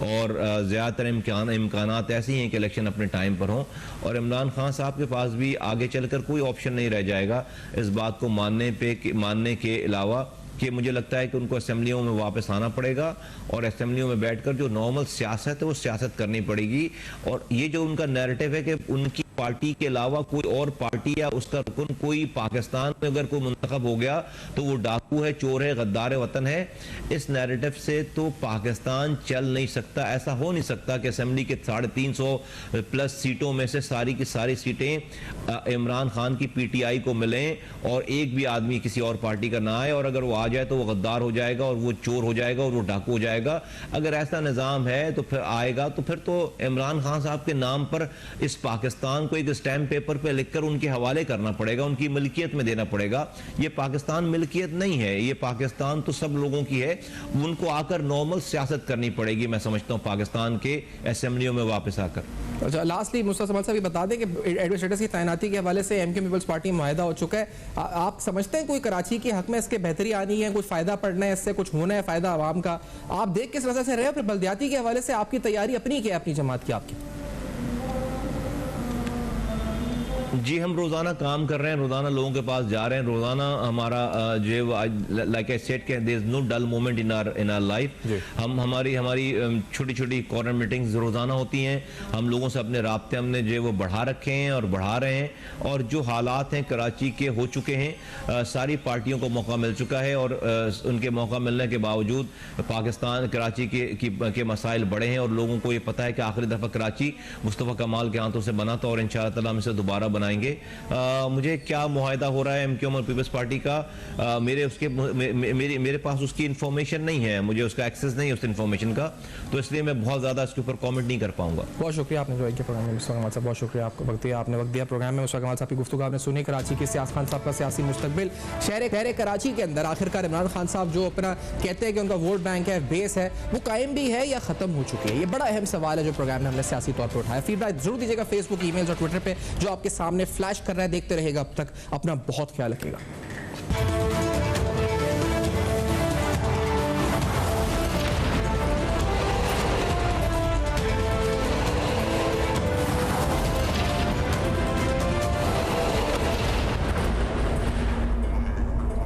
और ज़्यादातर इम्कानात ऐसे ही हैं कि इलेक्शन अपने टाइम पर हों, और इमरान खान साहब के पास भी आगे चलकर कोई ऑप्शन नहीं रह जाएगा इस बात को मानने के अलावा कि मुझे लगता है कि उनको असेंबलियों में वापस आना पड़ेगा, और असेंबलियों में बैठकर जो नॉर्मल सियासत है वो सियासत करनी पड़ेगी। और ये जो उनका नैरेटिव है कि उनकी पार्टी के अलावा कोई और पार्टी या उसका रुकन कोई पाकिस्तान में अगर कोई मुंतखब हो गया तो वो डाकू है, चोर है, गद्दार वतन है। इस नैरेटिव से तो पाकिस्तान चल नहीं सकता। ऐसा हो नहीं सकता कि असेंबली के 350 प्लस सीटों में से सारी की सारी सीटें इमरान खान की पीटीआई को मिलें और एक भी आदमी किसी और पार्टी का ना आए, और अगर वो आ जाए तो वो गद्दार हो जाएगा और वो चोर हो जाएगा और वो डाकू हो जाएगा। अगर ऐसा निज़ाम है तो फिर आएगा तो फिर तो इमरान खान साहब के नाम पर इस पाकिस्तान को एक स्टैम्प पेपर पे लिखकर उनके हवाले करना पड़ेगा, उनकी मिल्कियत में देना पड़ेगा। ये पाकिस्तान मिल्कियत नहीं है, ये पाकिस्तान तो सब लोगों की है। उनको आकर नॉर्मल सियासत करनी पड़ेगी, मैं समझता हूँ, पाकिस्तान के असेंबलियों में वापस आकर। अच्छा, लास्टली मुस्तफा समल साहब ये बता दें कि एडमिनिस्ट्रेटर्स की तैनाती के हवाले से एमके पीपल्स पार्टी मुआहदा हो चुका है। आप समझते हैं कोई कराची के हक में इसके बेहतरी आनी है, कुछ फायदा पड़ना है, इससे कुछ होना है फायदा आवाम का? आप देख किस वजह से रहे हो, फिर बल्दियाती के हवाले से आपकी तैयारी अपनी क्या है, अपनी जमात की आपकी? जी, हम रोज़ाना काम कर रहे हैं, रोज़ाना लोगों के पास जा रहे हैं, रोज़ाना हमारा जो like I said there is no dull moment in our life. हम हमारी छोटी छोटी कॉर्नर मीटिंग्स रोज़ाना होती हैं। हम लोगों से अपने राब्ते हमने जो वो बढ़ा रखे हैं और बढ़ा रहे हैं, और जो हालात हैं कराची के हो चुके हैं, सारी पार्टियों को मौका मिल चुका है, और उनके मौका मिलने के बावजूद पाकिस्तान कराची के मसाइल बड़े हैं, और लोगों को ये पता है कि आखिरी दफ़ा कराची मुस्तफ़ा कमाल के हाथों से बना था और इंशाअल्लाह ताला हम इसे दोबारा बनाएंगे। मुझे क्या मुआहदा हो रहा है एमक्यूएम और पीपल्स पार्टी का, मेरे पास उसकी इंफॉर्मेशन नहीं है, मुझे उसका एक्सेस नहीं है उस इंफॉर्मेशन का, तो इसलिए मैं बहुत ज़्यादा इसके ऊपर कमेंट नहीं कर पाऊंगा। बहुत शुक्रिया आपने ज्वाइन किया प्रोग्राम में मुस्तफा कमाल साहब, बहुत शुक्रिया आपको वक्त दिया, आपने वक्त दिया प्रोग्राम में। मुस्तफा कमाल साहब की गुफ्तगू आपने सुनी। कराची के सियास खान साहब का सियासी मुस्तकबिल, शहर कराची के अंदर आखिरकार इमरान खान साहब जो अपना कहते हैं कि उनका वोट बैंक है, बेस है, वो कायम भी है या ख़त्म हो चुकी है? ये बड़ा अहम सवाल है जो प्रोग्राम में हमने सियासी तौर पर उठाया। फीडबैक जरूर दीजिएगा फेसबुक, ईमेल्स और ट्विटर पर जो आपके सामने फ्लैश कर रहा है। देखते रहेगा अब तक, अपना बहुत ख्याल रखिएगा।